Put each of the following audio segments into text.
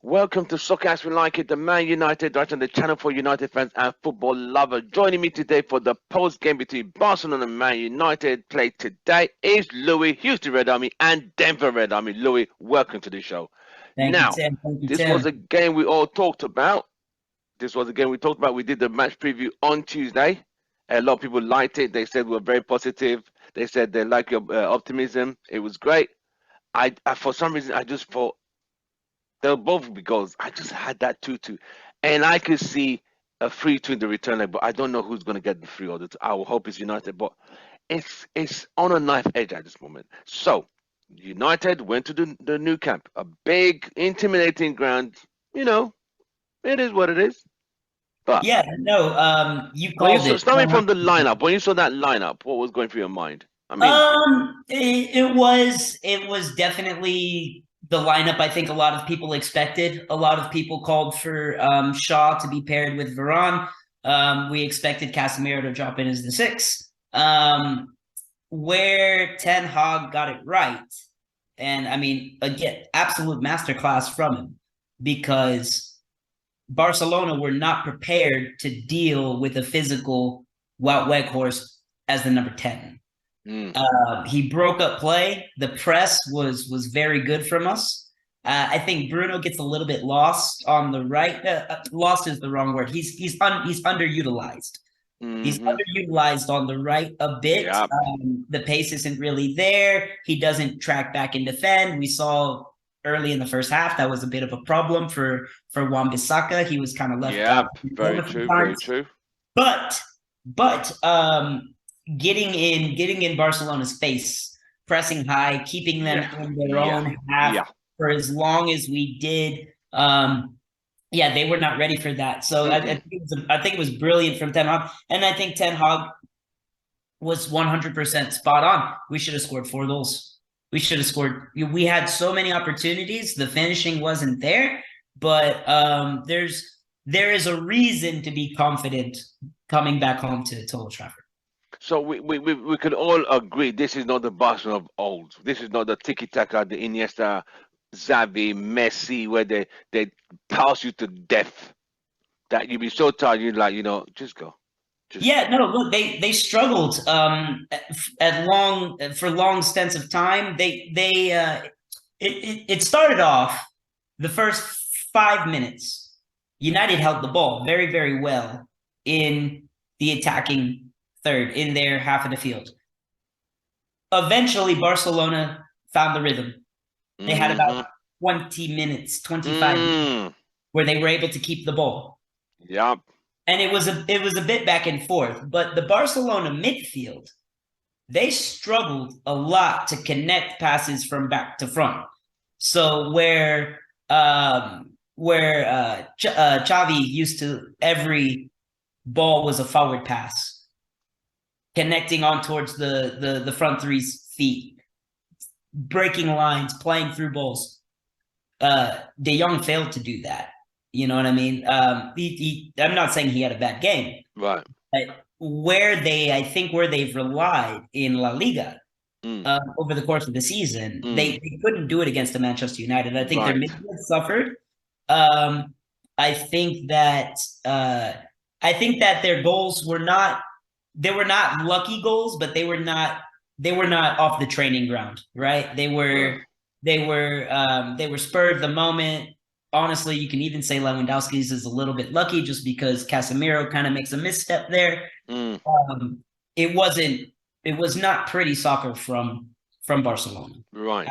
Welcome to Soccer As We Like It, the Man United, right on the channel for United fans and football lovers. Joining me today for the post-game between Barcelona and Man United play today is Louis, Houston Red Army and Denver Red Army. Louis, welcome to the show. Thank you, Now, Tim. Thank you, this was Tim. a game we all talked about. We did the match preview on Tuesday. A lot of people liked it. They said we were very positive. They said they like your optimism. It was great. I for some reason, I just thought they'll both be goals. I just had that 2-2. And I could see a 3-2 in the return leg, but I don't know who's going to get the 3 or the 2. I will hope it's United, but it's on a knife edge at this moment. So, United went to the new camp, a big, intimidating ground. You know, it is what it is. But Yeah, no, you when you called saw, it starting from the 100%. lineup, when you saw that lineup, what was going through your mind? I mean, It was definitely the lineup I think a lot of people expected. A lot of people called for Shaw to be paired with Varane. We expected Casemiro to drop in as the 6. Where Ten Hag got it right, and I mean, again, absolute masterclass from him, because Barcelona were not prepared to deal with a physical Wout Weghorst as the number 10. mm, He broke up play. The press was very good from us. I think Bruno gets a little bit lost on the right. Lost is the wrong word. He's underutilized. He's mm-hmm. underutilized on the right a bit. Yeah, The pace isn't really there. He doesn't track back and defend. We saw early in the first half that was a bit of a problem for Wan-Bissaka. He was kind of left yeah, in very a few true, very times. true. But getting in Barcelona's face, pressing high, keeping them Yeah, in their yeah, own half yeah. for as long as we did. Yeah, they were not ready for that. So I think it was brilliant from Ten Hag, and I think Ten Hag was 100% spot on. We should have scored 4 goals. We should have scored. We had so many opportunities. The finishing wasn't there, but there is a reason to be confident coming back home to Old Trafford. So we could all agree this is not the Barcelona of old. This is not the tiki taka, the Iniesta, Xavi, Messi, where they pass you to death. That you'd be so tired, you'd like, just go, just Yeah, no, look, they struggled at long for long stints of time. It started off the first 5 minutes. United held the ball very, very well in the attacking third, in their half of the field. Eventually, Barcelona found the rhythm. They had mm-hmm. about 20 minutes, 25 minutes Mm, where they were able to keep the ball. yep. And it was a bit back and forth, but the Barcelona midfield, they struggled a lot to connect passes from back to front. So Xavi used to, every ball was a forward pass, connecting on towards the front three's feet, breaking lines, playing through balls. De Jong failed to do that. You know what I mean? I'm not saying he had a bad game, Right. but where they've relied in La Liga Mm, over the course of the season, mm, they couldn't do it against the Manchester United. I think their right. midfield suffered. Um, I think that their goals were not, they were not lucky goals, but they were not off the training ground, right? They Right. were spurred of the moment. Honestly, you can even say Lewandowski's is a little bit lucky just because Casemiro kind of makes a misstep there. Mm. Um, it was not pretty soccer from Barcelona. Right.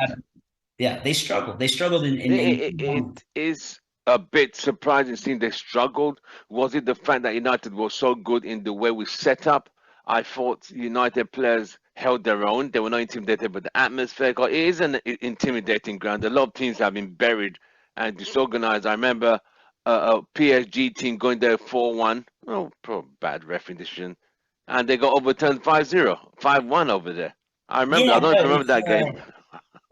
Yeah, they struggled. They struggled It is a bit surprising seeing they struggled. Was it the fact that United was so good in the way we set up? I thought United players held their own. They were not intimidated by the atmosphere. 'Cause it is an intimidating ground. A lot of teams have been buried and disorganized. I remember a PSG team going there 4-1. Oh, probably bad referee decision. And they got overturned 5-0, 5-1 over there. I remember. I Yeah, don't know if no, you remember that game.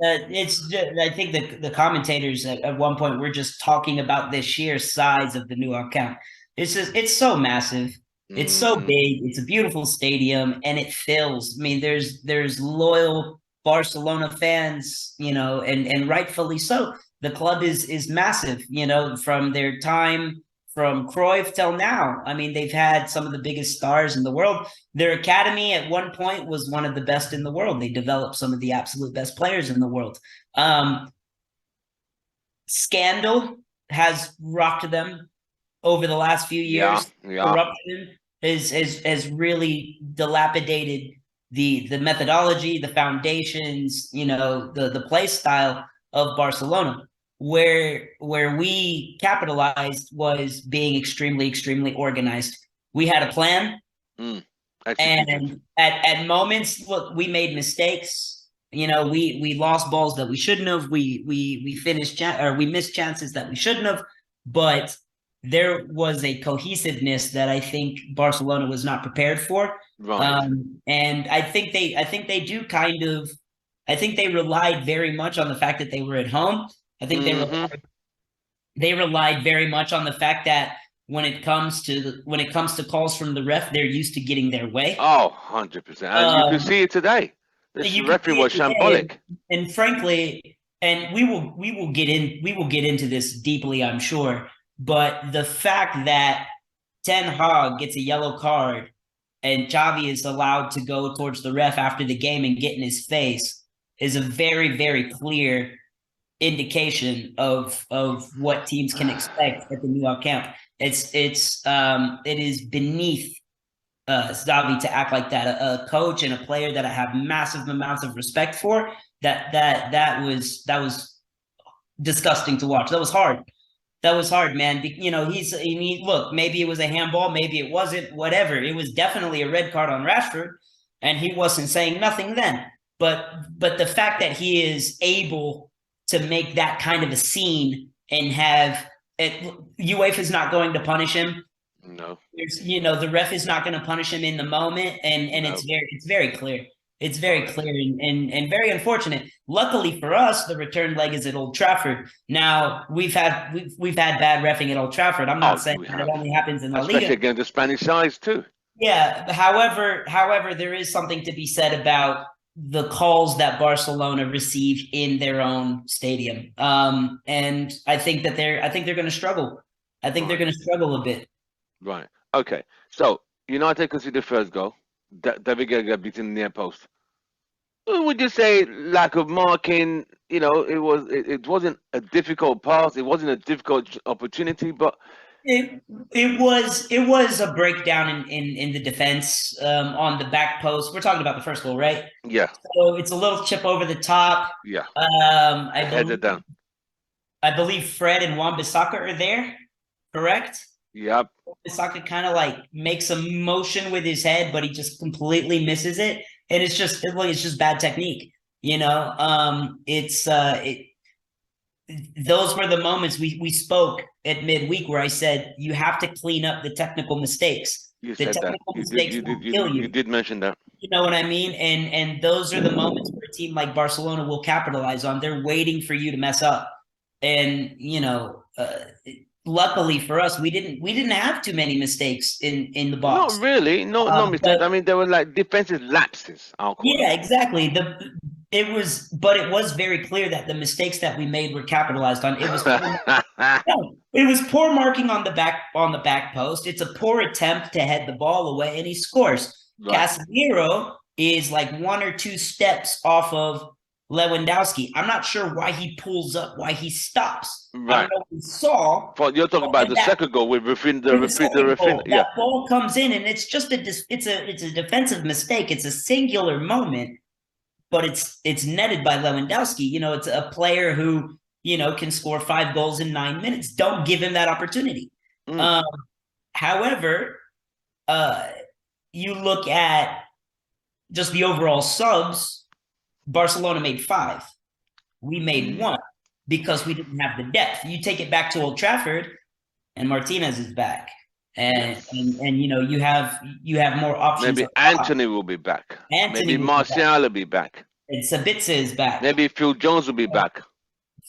it's just, I think the commentators at one point were just talking about the sheer size of the new account. It's so massive. It's so Mm, big. It's a beautiful stadium, and it fills. I mean, there's loyal Barcelona fans, and rightfully so. The club is massive, from their time from Cruyff till now. I mean, they've had some of the biggest stars in the world. Their academy at one point was one of the best in the world. They developed some of the absolute best players in the world. Scandal has rocked them over the last few years. Yeah. Corruption has really dilapidated the methodology, the foundations, the play style of Barcelona. Where we capitalized was being extremely, extremely organized. We had a plan, and at moments, look, we made mistakes. We lost balls that we shouldn't have. We missed chances that we shouldn't have. But there was a cohesiveness that I think Barcelona was not prepared for. Right. And I think they do kind of. I think they relied very much on the fact that they were at home. I think they relied very much on the fact that when it comes to calls from the ref, they're used to getting their way. Oh, 100%. And you can see it today. This referee was shambolic. And frankly, and we will get into this deeply, I'm sure. But the fact that Ten Hag gets a yellow card and Xavi is allowed to go towards the ref after the game and get in his face is a very, very clear indication of what teams can expect at the new camp. It is beneath Xavi to act like that. A coach and a player that I have massive amounts of respect for. That was disgusting to watch. That was hard. That was hard, man. Look, maybe it was a handball, maybe it wasn't. Whatever. It was definitely a red card on Rashford, and he wasn't saying nothing then. But the fact that he is able to make that kind of a scene and have it, UEFA is not going to punish him. No. The ref is not going to punish him in the moment, and no. It's very clear. It's very clear and very unfortunate. Luckily for us, the return leg is at Old Trafford. Now we've had bad reffing at Old Trafford. I'm not saying that it only happens in the Liga. Especially against the Spanish sides too. Yeah. However, there is something to be said about the calls that Barcelona receive in their own stadium. And I think they're going to struggle. I think they're going to struggle a bit. Right. Okay. So United conceded the first goal. David Guerra beaten in the near post. Would you say lack of marking? It wasn't a difficult pass. It wasn't a difficult opportunity, but it was a breakdown in the defense on the back post. We're talking about the first goal, right? Yeah. So it's a little chip over the top. Yeah. I believe Fred and Wan-Bissaka are there, correct? Yep. Wan-Bissaka kind of like makes a motion with his head, but he just completely misses it, and it's just bad technique. Those were the moments we spoke at midweek where I said you have to clean up the technical mistakes. You said that. You did mention that. You know what I mean? And those are the moments where a team like Barcelona will capitalize on. They're waiting for you to mess up. And luckily for us, we didn't have too many mistakes in the box. Not really. No mistakes. I mean, there were like defensive lapses. Yeah, exactly. It was very clear that the mistakes that we made were capitalized on. It was poor marking on the back post. It's a poor attempt to head the ball away, and he scores. Right. Casemiro is like one or two steps off of Lewandowski. I'm not sure why he pulls up, why he stops. Right. I don't know what he saw. Well, you're talking about the second goal with Rafinha. That ball comes in, and it's just it's a defensive mistake. It's a singular moment. But it's netted by Lewandowski. It's a player who, can score 5 goals in 9 minutes. Don't give him that opportunity. However, you look at just the overall subs, Barcelona made 5. We made 1 because we didn't have the depth. You take it back to Old Trafford, and Martinez is back. And you have more options. Maybe Anthony will be back. Maybe Martial will be back. And Sabitzer is back. Maybe Phil Jones will be back.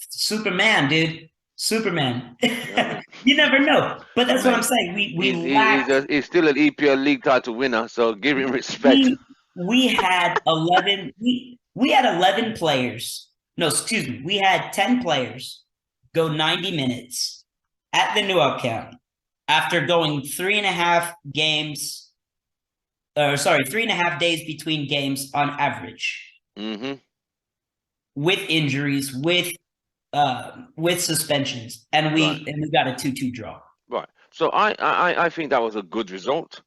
Superman, dude. Superman. You never know. But that's what I'm saying. He's still an EPL League title winner, so give him respect. We had 11. We had 11 players. No, excuse me. We had 10 players go 90 minutes at the new account after going 3.5 games, or sorry, 3.5 days between games on average, with injuries, with suspensions, and we got a 2-2 draw. Right. So I think that was a good result.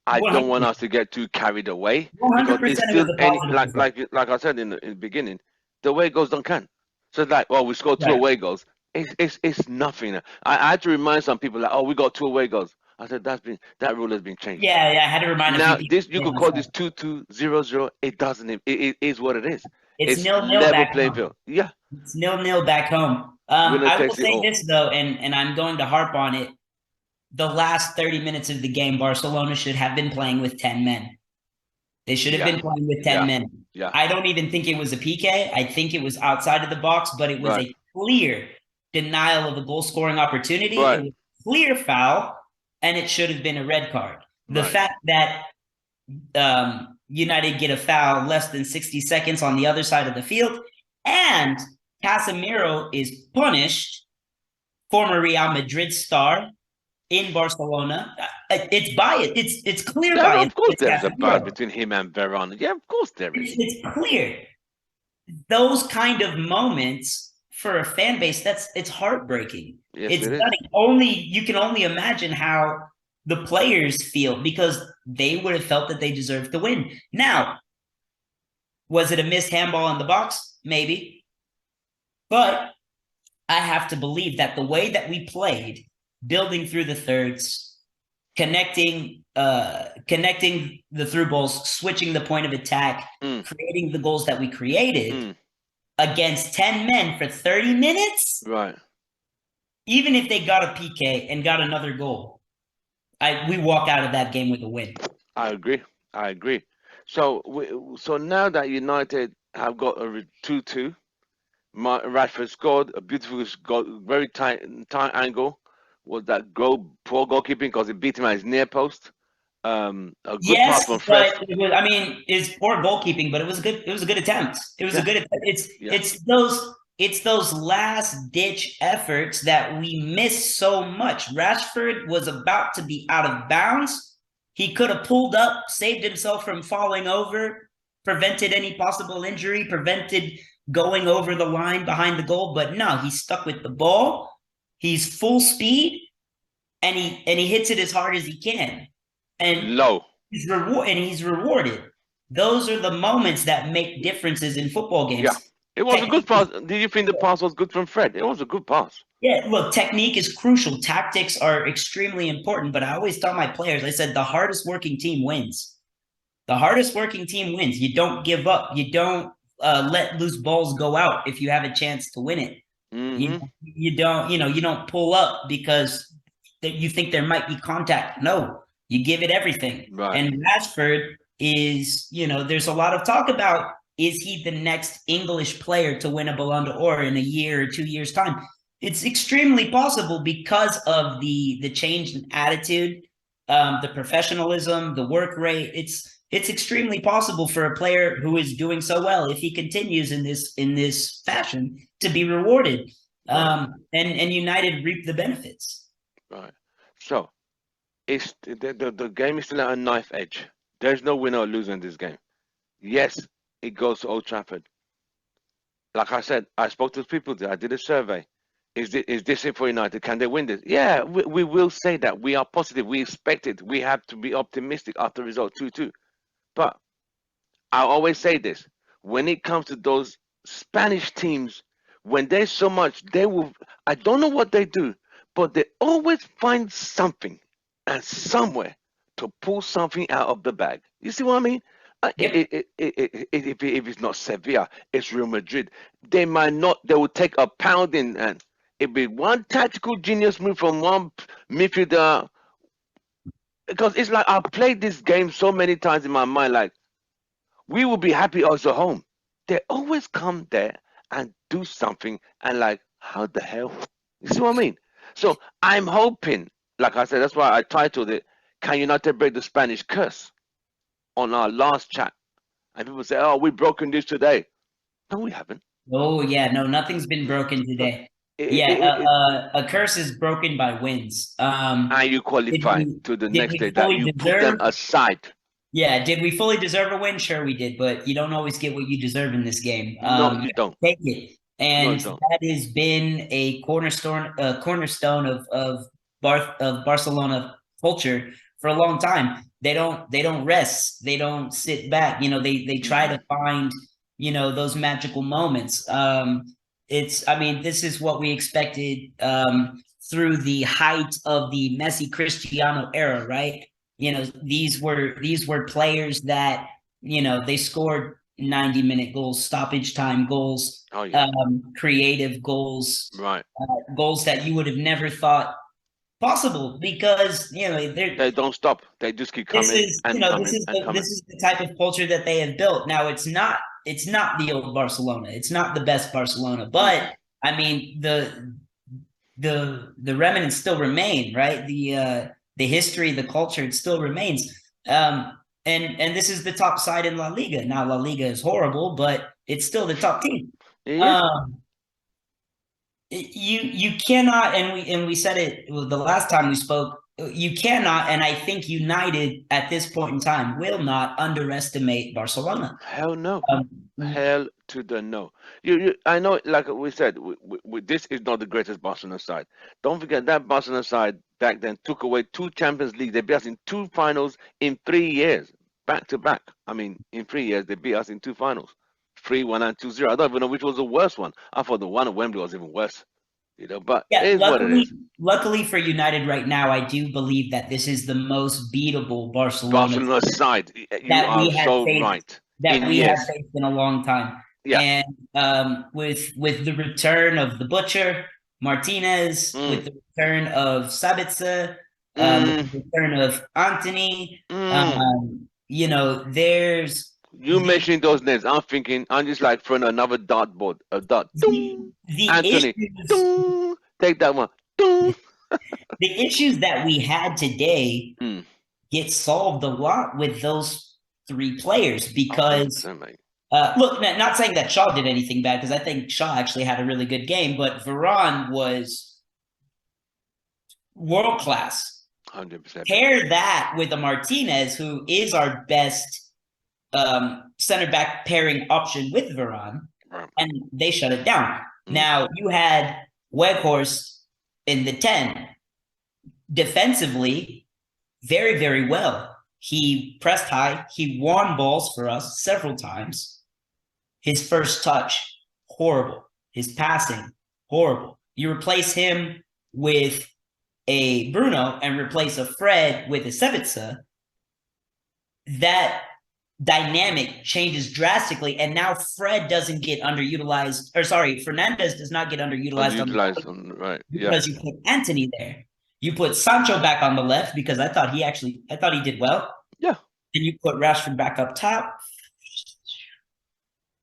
I don't want us to get too carried away because 100% it's it still was a any positive result. like I said in the beginning, the away goals don't count. So it's like, well, we scored two Right. away goals. It's nothing. I had to remind some people like, oh, we got 2 away goals. I said that rule has been changed. Yeah, I had to remind a few Now people. this you could call this 2-2, 0-0. It doesn't. It is what it is. It's It's 0-0 level back playing home. field. Yeah. It's 0-0 back home. Winner I will takes it say all. this though, and I'm going to harp on it. The last 30 minutes of the game, Barcelona should have been playing with 10 men. They should have been playing with 10 men. Yeah. I don't even think it was a PK. I think it was outside of the box, but it was a clear denial of a goal scoring opportunity. It was a clear foul, and it should have been a red card. The fact that United get a foul less than 60 seconds on the other side of the field, and Casemiro is punished, former Real Madrid star in Barcelona. It's bias. It's clear bias. Of course, there's a bias between him and Varane. Yeah, of course there is. It's clear. Those kind of moments for a fan base, it's heartbreaking. Yes, you can only imagine how the players feel, because they would have felt that they deserved to win. Now, was it a missed handball in the box? Maybe. But I have to believe that the way that we played, building through the thirds, connecting the through balls, switching the point of attack, creating the goals that we created against 10 men for 30 minutes. Right. Even if they got a PK and got another goal, we walk out of that game with a win. I agree. So now that United have got a 2-2, Rashford scored a beautiful goal, very tight angle. Was that poor goalkeeping because it beat him at his near post? A good pass from Fred. It's poor goalkeeping, but it was a good attempt. It was a good attempt. It's those last ditch efforts that we miss so much. Rashford was about to be out of bounds. He could have pulled up, saved himself from falling over, prevented any possible injury, prevented going over the line behind the goal. But no, he's stuck with the ball. He's full speed, and he hits it as hard as he can. And low. He's rewarded. Those are the moments that make differences in football games. Yeah. It was a good pass. Did you think the pass was good from Fred? It was a good pass. Yeah, look, technique is crucial. Tactics are extremely important, but I always tell my players, I said, the hardest working team wins. The hardest working team wins. You don't give up. You don't let loose balls go out if you have a chance to win it. You don't pull up because you think there might be contact. No, you give it everything. Right. And Rashford is, there's a lot of talk about, is he the next English player to win a Ballon d'Or in a year or 2 years' time? It's extremely possible because of the change in attitude, the professionalism, the work rate. It's extremely possible for a player who is doing so well, if he continues in this fashion, to be rewarded. And United reap the benefits. Right. So it's the game is still at a knife edge. There's no winner or loser in this game. Yes, it goes to Old Trafford. Like I said, I spoke to people there. I did a survey. Is this it for United? Can they win this? Yeah, we will say that. We are positive. We expect it. We have to be optimistic after result 2-2. But I always say this. When it comes to those Spanish teams, when there's so much, I don't know what they do, but they always find something and somewhere to pull something out of the bag. You see what I mean? If it's not Sevilla, it's Real Madrid. They will take a pounding, and it'll be one tactical genius move from one midfielder. Because it's like I've played this game so many times in my mind, like we will be happy also home. They always come there and do something, and like, how the hell? You see what I mean? So I'm hoping, like I said, that's why I titled it, "Can United Break the Spanish Curse?" on our last chat. And people say, oh, we've broken this today. No, we haven't. Oh yeah, no, nothing's been broken today. Yeah, a curse is broken by wins. And you qualify to the did next we day. That fully you put them deserve? aside. Yeah, did we fully deserve a win? Sure, we did, but you don't always get what you deserve in this game. No, You you don't. take it, No, and you don't. that has been a cornerstone of Barcelona culture for a long time. They don't rest. They don't sit back. They try to find those magical moments. I mean, this is what we expected through the height of the Messi Cristiano era, right? These were players that they scored 90-minute goals, stoppage time goals, Oh yeah. creative goals, Right. goals that you would have never thought possible because They don't stop. They just keep this coming is and coming and this coming. is the type of culture that they have built. Now it's not the old Barcelona. It's not the best Barcelona, but I mean the remnants still remain, right? The history, the culture, it still remains. And this is the top side in La Liga. Now La Liga is horrible, but it's still the top team. Yeah. You cannot, and we said it the last time we spoke. You cannot, and I think United at this point in time will not underestimate Barcelona. Hell no. Um, Hell to the no. I know, like we said, this is not the greatest Barcelona side. Don't forget that Barcelona side back then took away 2 Champions League. They beat us in 2 finals in 3 years, back to back. I mean, in 3 years, they beat us in 2 finals, 3-1 and 2-0. I don't even know which was the worst one. I thought the one at Wembley was even worse. But Yeah, it is what it is. luckily for United right now, I do believe that this is the most beatable Barcelona side, you that are we have so faced right. that In we have years, faced in a long time. yeah. And with the return of the Butcher, Martinez, with the return of Sabitzer, with the return of Anthony, there's You mentioning those names, I'm just like throwing another dartboard, a dart. the, Ding! the Anthony, issues ding! Take that one. Ding! the issues that we had today Mm. get solved a lot with those 3 players because 100%, mate. look, not saying that Shaw did anything bad because I think Shaw actually had a really good game, but Varane was world class. 100%. Pair that with a Martinez, who is our best center back pairing option with Varane, Right. and they shut it down. Now you had Weghorst in the 10 defensively, very, very well. He pressed high. He won balls for us several times. His first touch, horrible. His passing, horrible. You replace him with a Bruno and replace a Fred with a Sabitzer, that dynamic changes drastically. And now Fred doesn't get underutilized, or sorry, Fernandez does not get underutilized Right. because you put Anthony there. You put Sancho back on the left because I thought he did well. Yeah. And you put Rashford back up top.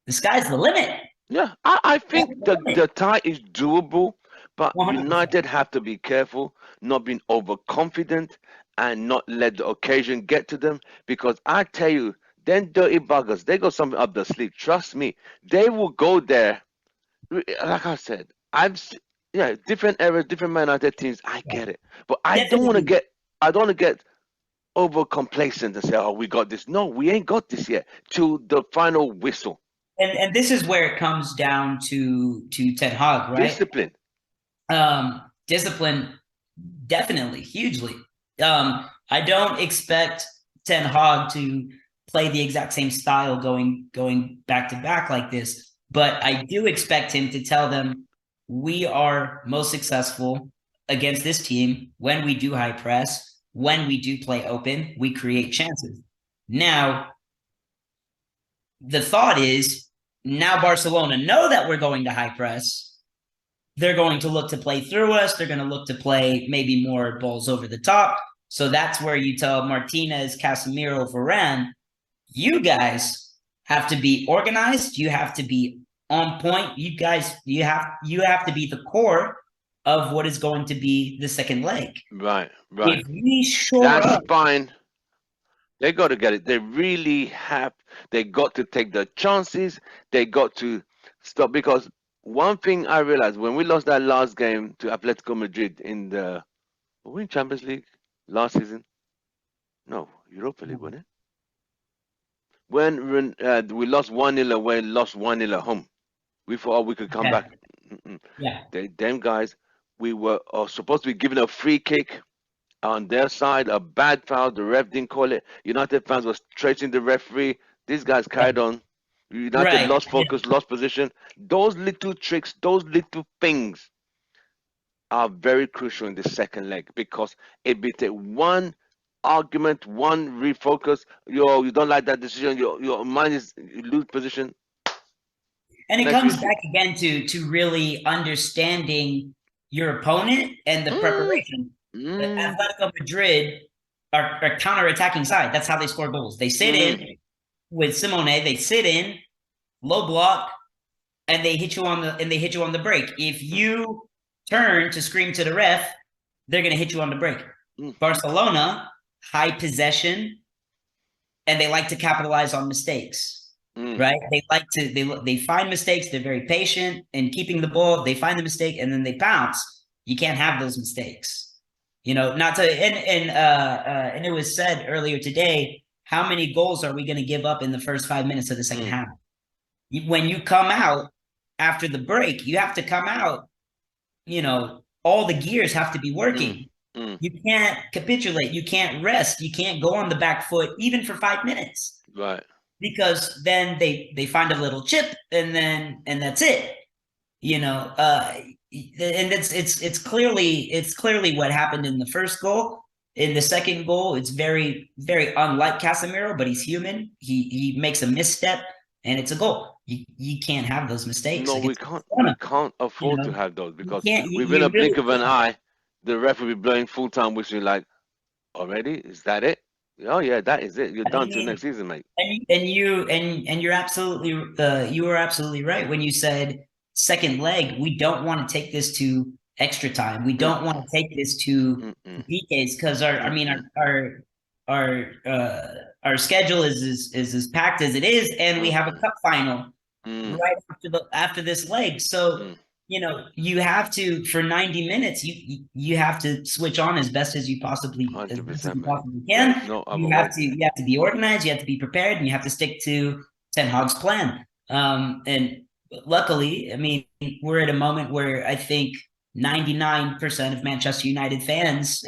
The sky's the limit. Yeah. I think the tie is doable, but 100%. United have to be careful, not being overconfident and not let the occasion get to them. Because I tell you, them dirty buggers, they got something up their sleeve. Trust me, they will go there. Like I said, different eras, different Man United teams. I get it, but I don't want to get over complacent and say, "Oh, we got this." No, we ain't got this yet. To the final whistle. And this is where it comes down to Ten Hag, right? Discipline. Discipline, definitely, hugely. I don't expect Ten Hag to play the exact same style going back to back like this, but I do expect him to tell them we are most successful against this team when we do high press, when we do play open, we create chances. Now, the thought is now Barcelona know that we're going to high press. They're going to look to play through us. They're going to look to play maybe more balls over the top. So that's where you tell Martinez, Casemiro, Varane, you guys have to be organized. You have to be on point. You guys, you have to be the core of what is going to be the second leg. Right. If we shore that up, spine, they got to get it. They really have. They got to take the chances. They got to Stop, because one thing I realized when we lost that last game to Atletico Madrid in the, were we in Champions League last season? No, Europa League, wasn't it? When we lost 1-0 away, lost 1-0 at home, we thought, oh, we could come Yeah. back. Yeah. Them guys, we were supposed to be given a free kick on their side, a bad foul. The ref didn't call it. United fans were tracing the referee. These guys carried on. United Right. lost focus, lost position. Those little tricks, those little things are very crucial in the second leg, because it be take one argument, one refocus. You don't like that decision. Your mind is, you lose position. And it Next comes issue. back again to really understanding your opponent and the Mm, preparation. mm, Atletico Madrid are counter-attacking side. That's how they score goals. They sit mm, in with Simone, they sit in, low block, and they hit you on the break. If you turn to scream to the ref, they're gonna hit you on the break. mm, Barcelona, high possession, and they like to capitalize on mistakes, mm. right? They find mistakes. They're very patient in keeping the ball. They find the mistake and then they bounce. You can't have those mistakes, not to. And it was said earlier today, how many goals are we going to give up in the first 5 minutes of the second half? When you come out after the break, you have to come out. All the gears have to be Mm, working. mm, You can't capitulate. You can't rest. You can't go on the back foot even for 5 minutes, right. because then they find a little chip and that's it. And it's clearly what happened in the first goal. In the second goal, it's very, very unlike Casemiro, but he's human. He makes a misstep and it's a goal. You can't have those mistakes No, we against can't. We Barcelona. can't You afford to know, have those, you because can't. within You a really blink of an can't. eye, the ref will be blowing full time whistle. Like, already? Is that it? Oh yeah, that is it. You're I done till next mean, season, mate. and you're absolutely you were absolutely right when you said second leg. We don't want to take this to extra time. We don't want Mm-mm, to take this to mm-mm, PKs, because our I mean mm-mm, our schedule is as packed as it is, and we have a mm-mm, cup final mm, right after this leg. So mm. you have to, for 90 minutes, you have to switch on as best as you possibly 100%, mate. There's can. no other You have way. to be organized, you have to be prepared, and you have to stick to Ten Hag's plan. And luckily, I mean, we're at a moment where I think 99% of Manchester United fans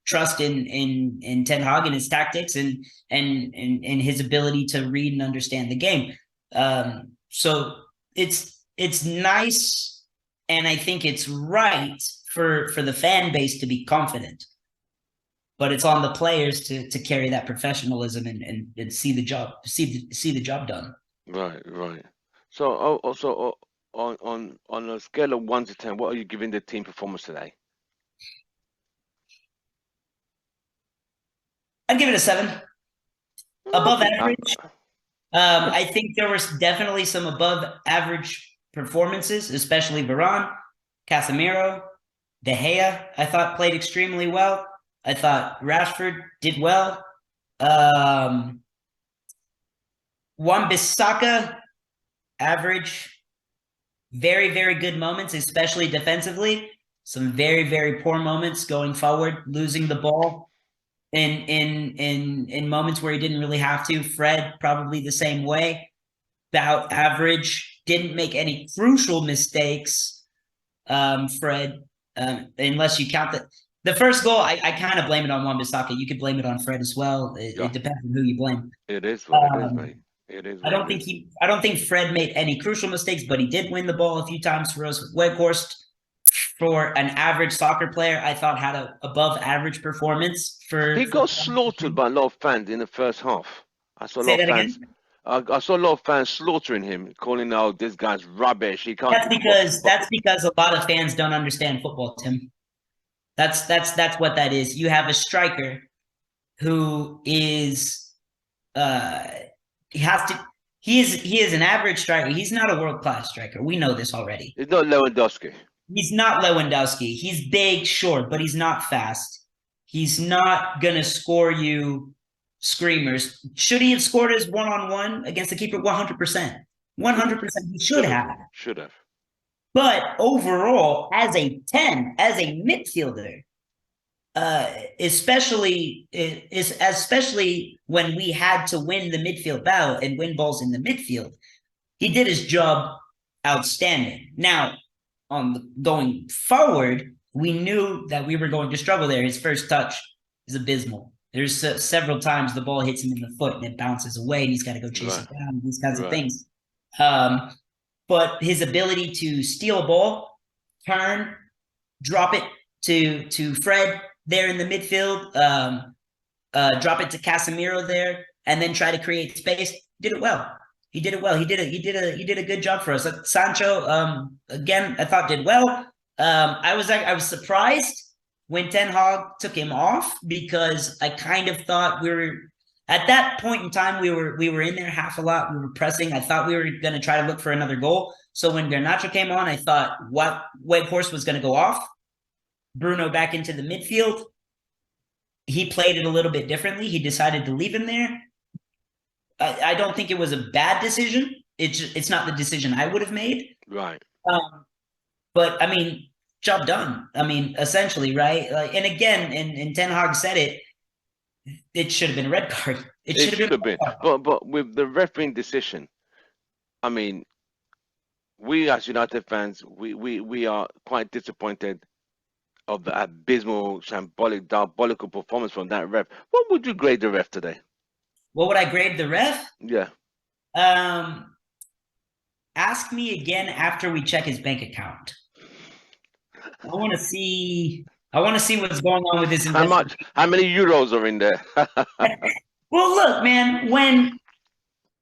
trust in Ten Hag and his tactics and his ability to read and understand the game. So it's nice, and I think it's right for the fan base to be confident, but it's on the players to carry that professionalism and see the job done. Right, right. So, also, on a scale of 1 to 10, what are you giving the team performance today? I'd give it a 7, I above think average. I think there was definitely some above average performances, especially Varane, Casemiro, De Gea. I thought played extremely well. I thought Rashford did well. Wan-Bissaka, average. Very, very good moments, especially defensively. Some very, very poor moments going forward, losing the ball in moments where he didn't really have to. Fred, probably the same way. About average. Didn't make any crucial mistakes. Fred, unless you count the first goal, I kind of blame it on Wan-Bissaka. You could blame it on Fred as well. Yeah, It depends on who you blame. it is what it is, Um, mate. It is what it is. I don't think Fred made any crucial mistakes, but he did win the ball a few times for us. Weghorst, for an average soccer player, I thought had a above average performance He for got slaughtered by a lot of fans in the first half. I saw a lot Say of that again. fans. I saw a lot of fans slaughtering him, calling out this guy's rubbish. He can't That's do football. because But that's because a lot of fans don't understand football, Tim. That's what that is. You have a striker who is uh he has to he is an average striker. He's not a world-class striker. We know this already. it's not Lewandowski. He's not Lewandowski. He's big, short, but he's not fast. He's not gonna score you screamers. Should he have scored his one-on-one against the keeper? 100%. 100% he should have. Should have. But overall, as a 10, as a midfielder, especially when we had to win the midfield battle and win balls in the midfield, he did his job outstanding. Now, going forward, we knew that we were going to struggle there. His first touch is abysmal. There's several times the ball hits him in the foot and it bounces away, and he's got to go chase it down. These kinds of things. But his ability to steal a ball, turn, drop it to Fred there in the midfield, drop it to Casemiro there, and then try to create space. Did it well. He did it well. He did a good job for us. Sancho, again, I thought did well. I was surprised when Ten Hag took him off, because I kind of thought at that point in time we were in their half a lot. We were pressing. I thought we were going to try to look for another goal. So when Garnacho came on, I thought Weghorst was going to go off. Bruno back into the midfield. He played it a little bit differently. He decided to leave him there. I don't think it was a bad decision. It's not the decision I would have made. Right. But I mean, job done. I mean, essentially, right? And again, and Ten Hag said it should have been a red card. It should have been. But with the refereeing decision, I mean, we as United fans, we are quite disappointed of the abysmal, shambolic, diabolical performance from that ref. What would you grade the ref today? What would I grade the ref? Yeah. Ask me again after we check his bank account. I want to see what's going on with this investment. How many euros are in there? Well, look, man,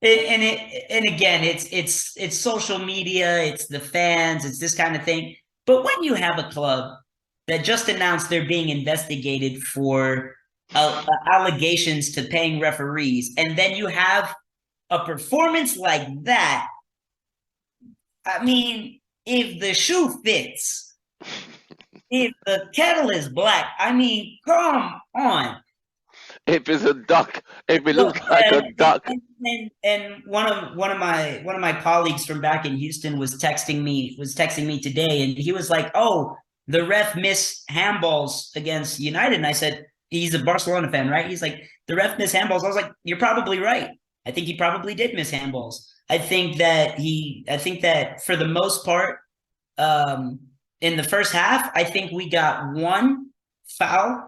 and again, it's social media, it's the fans, it's this kind of thing. But when you have a club that just announced they're being investigated for allegations to paying referees, and then you have a performance like that, I mean, if the shoe fits, if the kettle is black, I mean, come on. If it's a duck, if it looks like a duck. And one of my colleagues from back in Houston was texting me today, and he was like, "Oh, the ref missed handballs against United." And I said, he's a Barcelona fan, right? He's like, the ref missed handballs. I was like, you're probably right. I think he probably did miss handballs. I think that for the most part, in the first half, I think we got one foul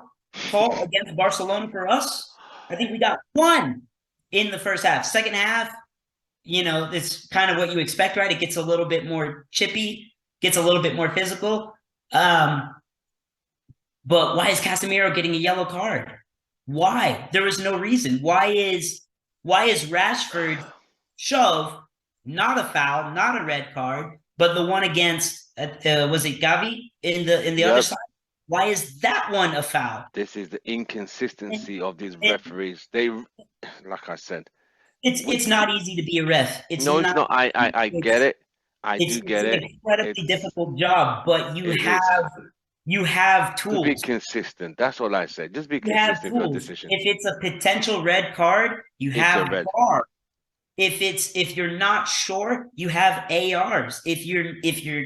call against Barcelona for us. I think we got one in the first half. Second half, it's kind of what you expect, right? It gets a little bit more chippy, gets a little bit more physical. But why is Casemiro getting a yellow card? Why? There was no reason. Why is Rashford shove not a foul, not a red card, but the one against was it Gavi in the other side? Why is that one a foul? This is the inconsistency of these referees. They, like I said, it's not easy to be a ref. It's not. I get it. I do get it. It's an incredibly difficult job, but you have tools. To be consistent. That's all I said. Just be consistent with your decision. If it's a potential red card, you have VAR. If you're not sure, you have ARs. If you're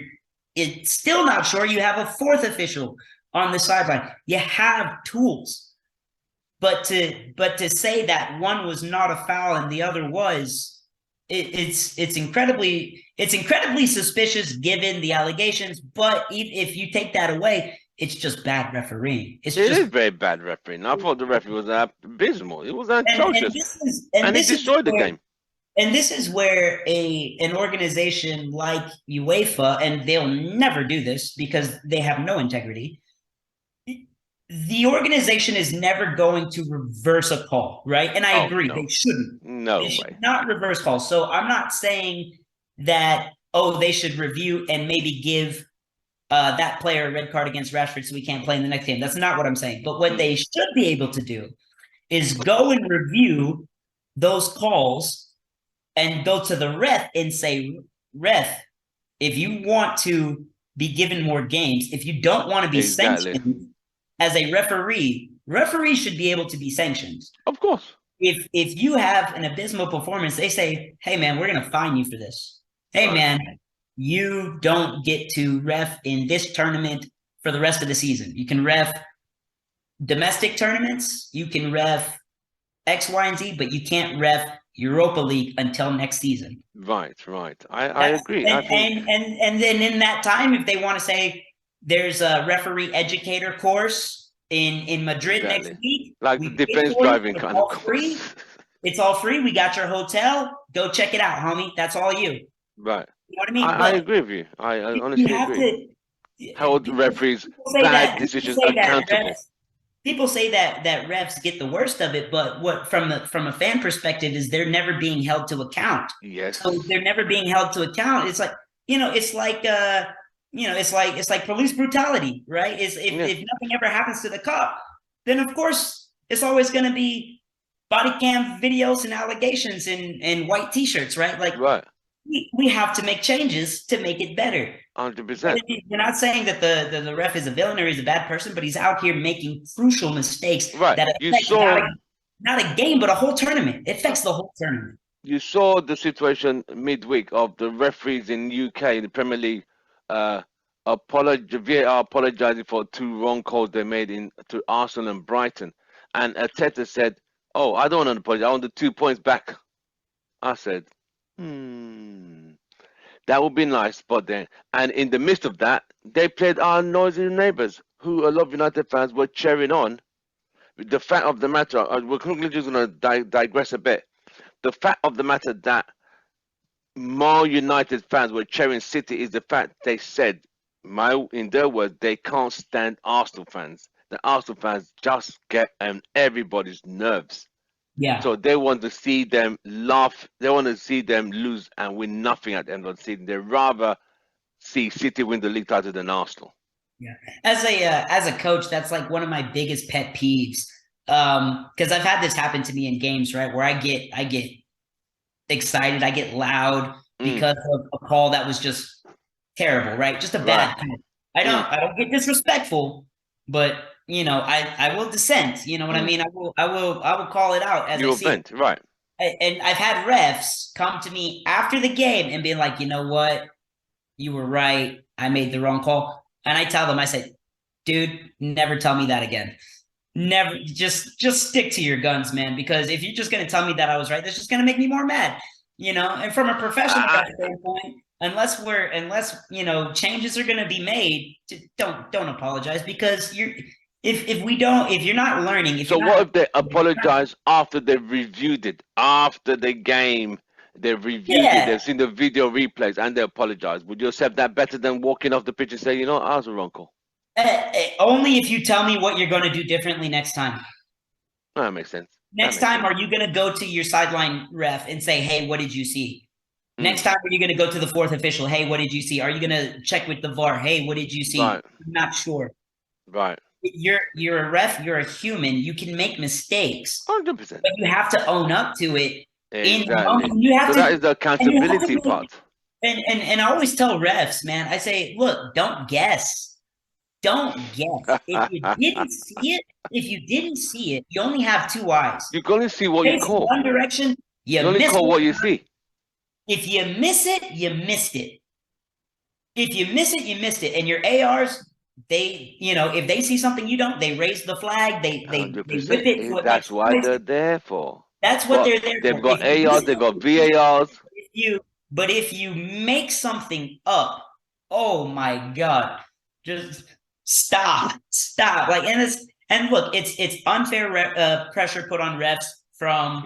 still not sure, you have a fourth official on the sideline. You have tools. But to say that one was not a foul and the other was, it's incredibly suspicious given the allegations. But if you take that away, it's just bad refereeing. It is very bad refereeing. I thought the referee was abysmal. It was atrocious, and it destroyed the game. And this is where an organization like UEFA, and they'll never do this because they have no integrity, the organization is never going to reverse a call, right? And I agree, they shouldn't. They should not reverse calls. So I'm not saying that, they should review and maybe give that player a red card against Rashford so we can't play in the next game. That's not what I'm saying. But what they should be able to do is go and review those calls and go to the ref and say, ref, if you want to be given more games, if you don't want to be sanctioned as a referee, referees should be able to be sanctioned. Of course. if you have an abysmal performance, they say, hey man, we're gonna fine you for this. Hey man, you don't get to ref in this tournament for the rest of the season. You can ref domestic tournaments, you can ref X, Y, and Z, but you can't ref Europa League until next season. Right. I agree. And, I think and then in that time, if they want to say there's a referee educator course in Madrid next week, like the defense driving kind of free. It's all free. We got your hotel. Go check it out, homie. That's all you. Right. You know what I mean? I agree with you. I honestly agree. Hold referees bad decisions accountable. People say that refs get the worst of it, but what from a fan perspective is they're never being held to account. Yes. So they're never being held to account. It's like, it's like it's like police brutality, right? If nothing ever happens to the cop, then of course it's always going to be body cam videos and allegations and white t-shirts, right? Like we have to make changes to make it better. 100%. You're not saying that the ref is a villain or he's a bad person, but he's out here making crucial mistakes that affect not a game, but a whole tournament. It affects the whole tournament. You saw the situation midweek of the referees in UK, the Premier League, apologizing for 2 wrong calls they made to Arsenal and Brighton. And Arteta said, oh, I don't want to apologize. I want the 2 points back. I said, that would be nice, but then, and in the midst of that, they played our noisy neighbours, who a lot of United fans were cheering on. The fact of the matter, we're quickly just going to digress a bit. The fact of the matter that more United fans were cheering City is the fact they said, in their words, they can't stand Arsenal fans. The Arsenal fans just get on everybody's nerves. Yeah. So they want to see them laugh. They want to see them lose and win nothing at the end of the season. They rather see City win the league title than Arsenal. Yeah. As a coach, that's like one of my biggest pet peeves. Because I've had this happen to me in games, right? Where I get excited, I get loud because of a call that was just terrible, right? Just a bad call. I don't get disrespectful, but I will dissent. You know what I mean? I will call it out as I see it. Right. And I've had refs come to me after the game and be like, you know what? You were right. I made the wrong call. And I tell them, I say, dude, never tell me that again. Never, just stick to your guns, man. Because if you're just going to tell me that I was right, that's just going to make me more mad, And from a professional standpoint, unless changes are going to be made, don't apologize, because if you're not learning. What if they apologize after they've reviewed it, after the game? They've reviewed it, they've seen the video replays, and they apologize. Would you accept that better than walking off the pitch and say, I was a wrong call? Only if you tell me what you're going to do differently next time. That makes sense. Next time, are you going to go to your sideline ref and say, hey, what did you see? Next time, are you going to go to the 4th official? Hey, what did you see? Are you going to check with the VAR? Hey, what did you see? Right. I'm not sure. Right. You're a ref. You're a human. You can make mistakes. 100%. But you have to own up to it. Exactly. That is the accountability part. And I always tell refs, man, I say, look, don't guess. Don't guess. If you didn't see it, you only have 2 eyes. You can only see what you call. One direction, you only call what you see. If you miss it, you missed it. If you miss it, you missed it. And your ARs, they, if they see something you don't, they raise the flag. They whip it. That's why they're there for. That's what they're there for. They've got ARs, they've got VARs. But if you make something up, oh my God, just stop. Like, and look, it's unfair pressure put on refs from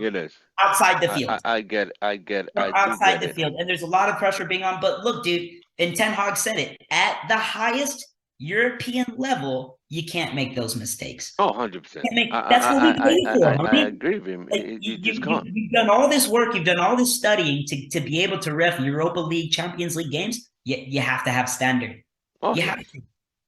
outside the field. I get it. Outside the field. And there's a lot of pressure being on. But look, dude, and Ten Hag said it, at the highest European level, you can't make those mistakes. Oh, 100%. That's what we paid for. I agree with him. You just can't. You've done all this work. You've done all this studying to be able to ref Europa League, Champions League games. You have to have standard. You have to.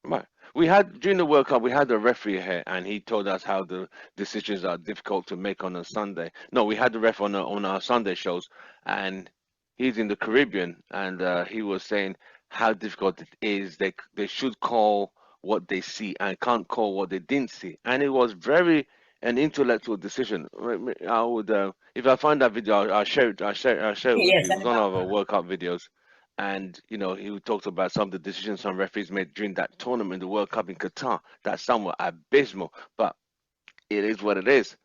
Right. We had, during the World Cup, we had a referee here, and he told us how the decisions are difficult to make on a Sunday. No, we had the ref on our Sunday shows, and he's in the Caribbean, and he was saying how difficult it is. They should call what they see and can't call what they didn't see. And it was very an intellectual decision. I would, if I find that video, I'll share it. I'll share it with Yeah, you. It send was it one out. of our World Cup videos, and he talks about some of the decisions some referees made during that tournament, the World Cup in Qatar, that some were abysmal. But it is what it is.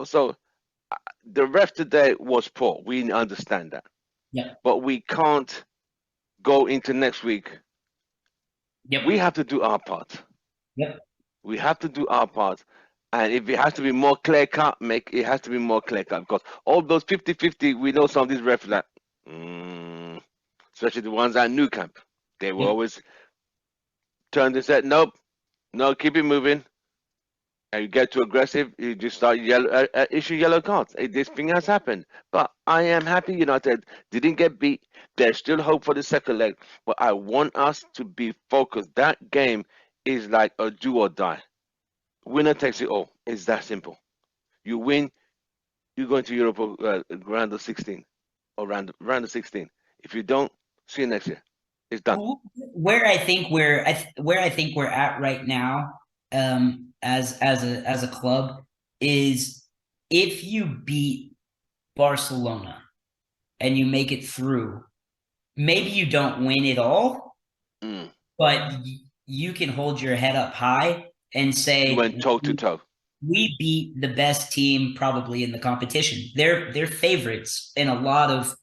So the ref today was poor. We understand that, Yep. but we can't go into next week. Yep. We have to do our part. Yep. We have to do our part. And if it has to be more clear cut, it has to be more clear cut, because all those 50-50, we know some of these refs like, especially the ones at New Camp, they will Yep. always turn and say, nope, no, keep it moving. And you get too aggressive, you just start issue yellow cards. This thing has happened. But I am happy United didn't get beat. There's still hope for the second leg. But I want us to be focused. That game is like a do or die. Winner takes it all. It's that simple. You win, you go into Europa round of 16 or round of 16. If you don't, see you next year. It's done. Where I think we're at right now, as a club, is if you beat Barcelona and you make it through, maybe you don't win it all, but you can hold your head up high and say, You went toe to toe. We beat the best team probably in the competition. They're favorites in a lot of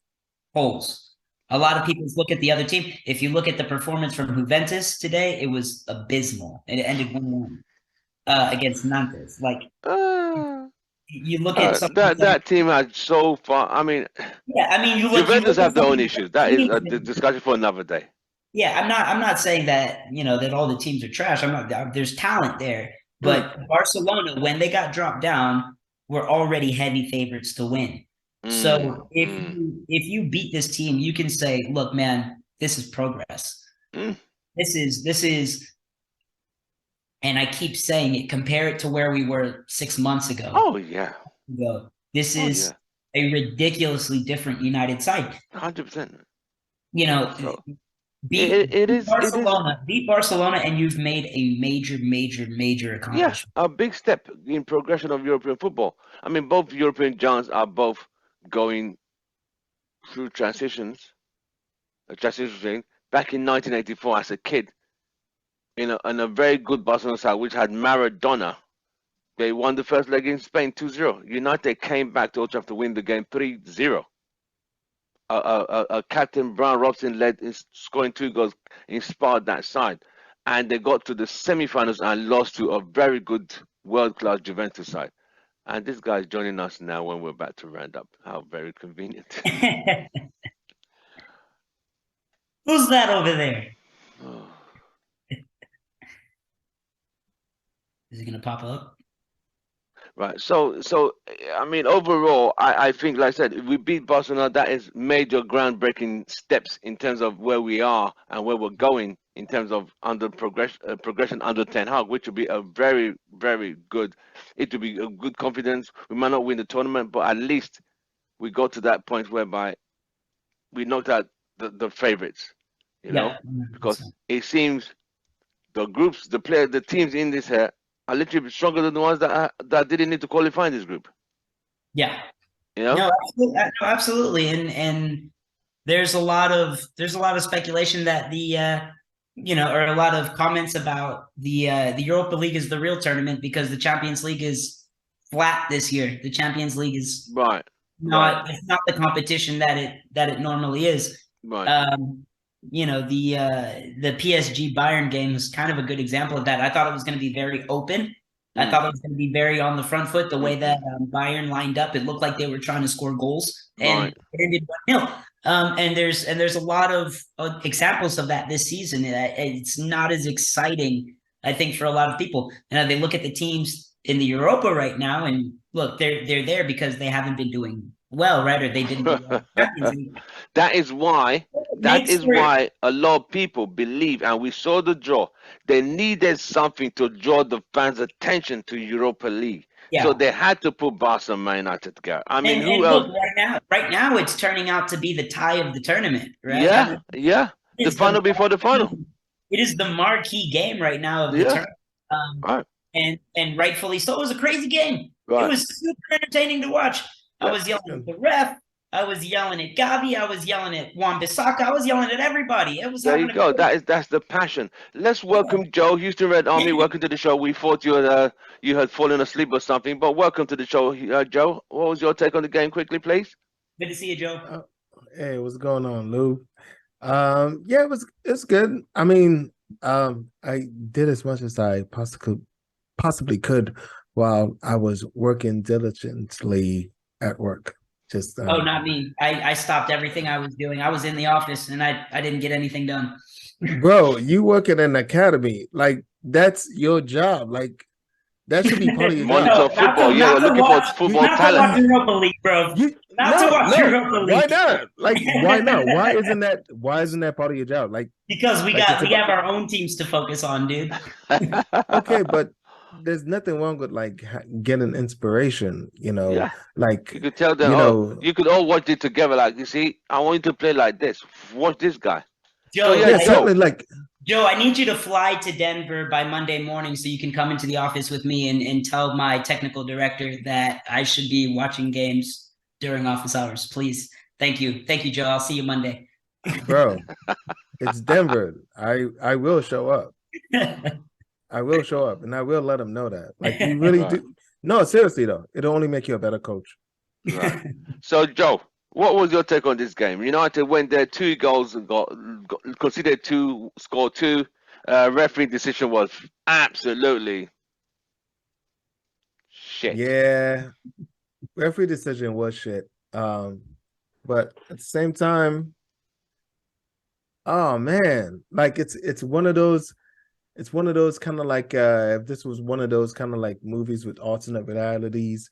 polls. A lot of people look at the other team. If you look at the performance from Juventus today, it was abysmal. And it ended 1-1 against Nantes. Like, you look at that team had so far. I mean, yeah, I mean, you look Juventus at have their own something issues. That is a discussion for another day. Yeah, I'm not saying that, that all the teams are trash. There's talent there. But Barcelona, when they got dropped down, were already heavy favorites to win. So if you beat this team, you can say, look, man, this is progress. This is, and I keep saying it, compare it to where we were 6 months ago. Oh yeah. This is a ridiculously different United side. 100%. Beat Barcelona, and you've made a major accomplishment. Yeah, a big step in progression of European football. I mean, both European giants are both going through transitions. Back in 1984, as a kid, in a very good Barcelona side, which had Maradona, they won the first leg in Spain 2-0. United came back to Old Trafford to win the game 3-0. Captain Brian Robson led, scoring 2 goals, inspired that side, and they got to the semi-finals and lost to a very good world-class Juventus side. And this guy is joining us now when we're about to round up. How very convenient. Who's that over there? Is he gonna pop up? Right. So I mean, overall, I think, like I said, if we beat Barcelona, that is major groundbreaking steps in terms of where we are and where we're going in terms of progression under Ten Hag, which will be a very, very good. It will be a good confidence. We might not win the tournament, but at least we got to that point whereby we knocked out the favorites. Because it seems the groups, the teams in this here are literally stronger than the ones that didn't need to qualify in this group. Yeah. No, absolutely. And there's a lot of speculation that or a lot of comments about the Europa League is the real tournament because the Champions League is flat this year. The Champions League is it's not the competition that it normally is. Right. The PSG Bayern game was kind of a good example of that. I thought it was going to be very open. I thought it was going to be very on the front foot. The way that Bayern lined up, it looked like they were trying to score goals, and it ended 1-0. And there's a lot of examples of that this season. It's not as exciting, I think, for a lot of people. And they look at the teams in the Europa right now, and look, they're there because they haven't been doing well, right? Or they didn't. That is why a lot of people believe, and we saw the draw. They needed something to draw the fans' attention to Europa League. So they had to put Barcelona Man United together. I mean, who else? Right now, it's turning out to be the tie of the tournament, right? Yeah. The final before the final. It is the marquee game right now of the tournament. and rightfully so. It was a crazy game. It Right. was super entertaining to watch. I Yep. was yelling at the ref. I was yelling at Gavi. I was yelling at Wan-Bissaka. I was yelling at everybody. It was There you having a go. great. That's the passion. Let's welcome Joe, Houston Red Army. Welcome to the show. We thought you had fallen asleep or something, but welcome to the show, Joe. What was your take on the game, quickly, please? Good to see you, Joe. Hey, what's going on, Lou? Yeah, it's good. I mean, I did as much as I possibly could while I was working diligently at work. Just Oh, not me. I stopped everything I was doing. I was in the office and I didn't get anything done. bro, you work in an academy, like that's your job. Like that should be part of your job. Monitor football. Yeah, you're looking for football not talent. to watch Europa League, bro. Not to watch Europa League. Why not? Like, why not? Why isn't that part of your job? Like, because we like have our own teams to focus on, dude. Okay, but there's nothing wrong with like getting inspiration, Yeah. like You could tell them, you could all watch it together. Like, you see, I want you to play like this. Watch this guy. Joe, yeah, certainly, like Joe, I need you to fly to Denver by Monday morning so you can come into the office with me and tell my technical director that I should be watching games during office hours. Please. Thank you. Thank you, Joe. I'll see you Monday. bro, it's Denver. I will show up. I will show up, and I will let them know that. Like, we really do. No, seriously though, it'll only make you a better coach. Right. So, Joe, what was your take on this game? United went there, 2 goals, got conceded 2, scored 2. Referee decision was absolutely shit. Yeah, referee decision was shit. But at the same time, oh man, like it's one of those. It's one of those kind of like if this was one of those kind of like movies with alternate realities,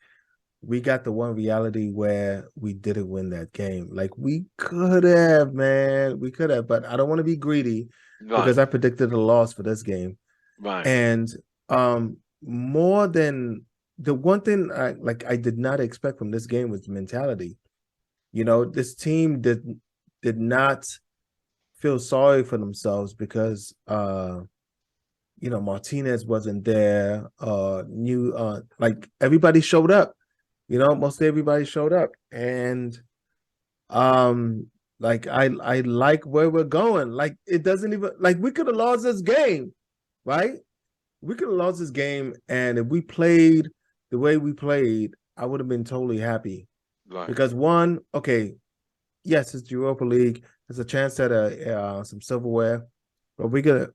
we got the one reality where we didn't win that game. Like we could have, man. We could have, but I don't want to be greedy because I predicted a loss for this game. Right. And more than the one thing I did not expect from this game was the mentality. This team did not feel sorry for themselves because Martinez wasn't there. Like everybody showed up. Mostly everybody showed up, and like I like where we're going. Like it doesn't even like we could have lost this game, right? We could have lost this game, and if we played the way we played, I would have been totally happy. Right. Because one, okay, yes, it's the Europa League. There's a chance at some silverware, but we're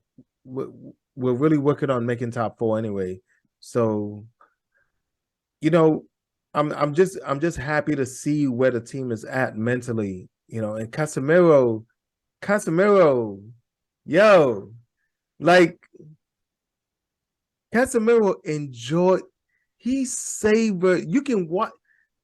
really working on making top 4 anyway. So, I'm just happy to see where the team is at mentally, and Casemiro, yo, like Casemiro he savored. You can watch,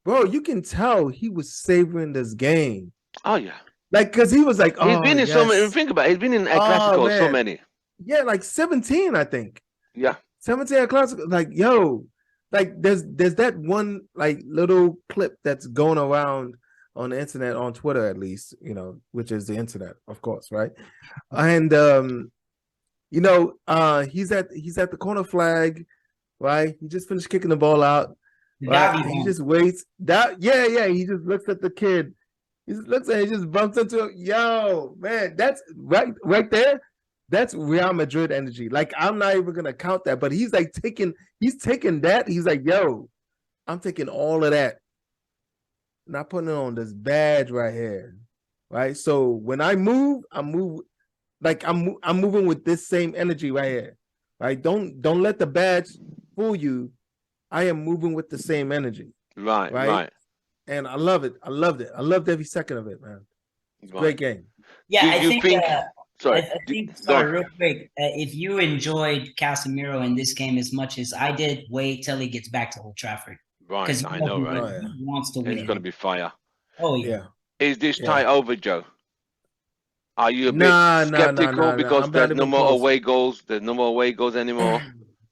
bro. You can tell he was savoring this game. Oh yeah, like because he was like, he's been in so many. Think about it. He's been in El Clasico so many. Yeah, like 17, I think. Yeah, 17 El Clasico. Like, yo, like there's that one like little clip that's going around on the internet, on Twitter at least, which is the internet, of course, right? And he's at the corner flag, right? He just finished kicking the ball out. Right? He just waits. He just looks at the kid. He just looks at him, he just bumps into him. Yo, man, that's right there. That's Real Madrid energy. Like, I'm not even gonna count that, but he's taking that. He's like, yo, I'm taking all of that. Not putting it on this badge right here. Right. So when I move, I'm moving with this same energy right here. Right. Don't let the badge fool you. I am moving with the same energy. Right. And I love it. I loved it. I loved every second of it, man. It's a great game. Yeah, I think real quick, if you enjoyed Casemiro in this game as much as I did, wait till he gets back to Old Trafford. Right, I know, right? He wants to win. It's going to be fire. Oh, yeah. Is this tie over, Joe? Are you a bit skeptical because there's no more away goals? There's no more away goals anymore.